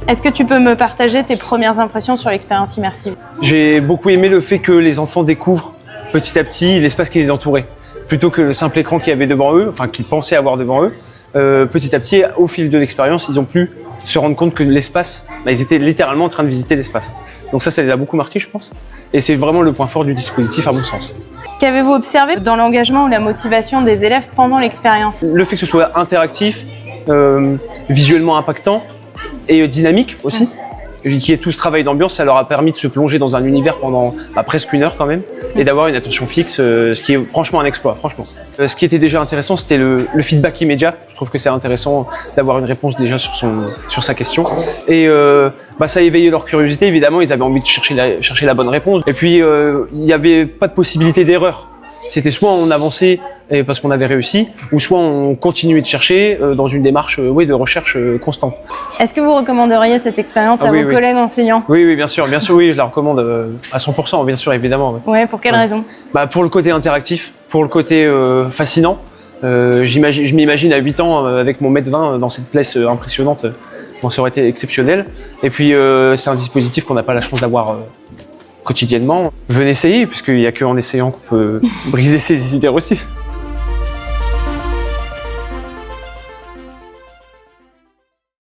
Est-ce que tu peux me partager tes premières impressions sur l'expérience immersive? J'ai beaucoup aimé le fait que les enfants découvrent petit à petit l'espace qui les entourait. Plutôt que le simple écran qu'il y avait devant eux, enfin qu'ils pensaient avoir devant eux, petit à petit, au fil de l'expérience, ils ont pu se rendre compte que l'espace, ils étaient littéralement en train de visiter l'espace. Donc ça les a beaucoup marqués, je pense. Et c'est vraiment le point fort du dispositif, à mon sens. Qu'avez-vous observé dans l'engagement ou la motivation des élèves pendant l'expérience? Le fait que ce soit interactif, visuellement impactant et dynamique aussi, qu'il y ait tout ce travail d'ambiance, ça leur a permis de se plonger dans un univers pendant presque une heure quand même, et d'avoir une attention fixe, ce qui est franchement un exploit, franchement. Ce qui était déjà intéressant, c'était le feedback immédiat. Je trouve que c'est intéressant d'avoir une réponse déjà sur sa question. Et ça a éveillé leur curiosité, évidemment, ils avaient envie de chercher la bonne réponse. Et puis, il n'y avait pas de possibilité d'erreur. C'était soit on avançait parce qu'on avait réussi, ou soit on continuait de chercher dans une démarche de recherche constante. Est-ce que vous recommanderiez cette expérience à vos collègues enseignants? Oui, bien sûr, oui, je la recommande à 100%, bien sûr, évidemment. Ouais, pour quelle raison? Pour le côté interactif, pour le côté fascinant. Je m'imagine à 8 ans avec mon mètre 20 dans cette place impressionnante, ça aurait été exceptionnel. Et puis c'est un dispositif qu'on n'a pas la chance d'avoir quotidiennement. Venez essayer, puisqu'il n'y a qu'en essayant qu'on peut briser ses idées reçues.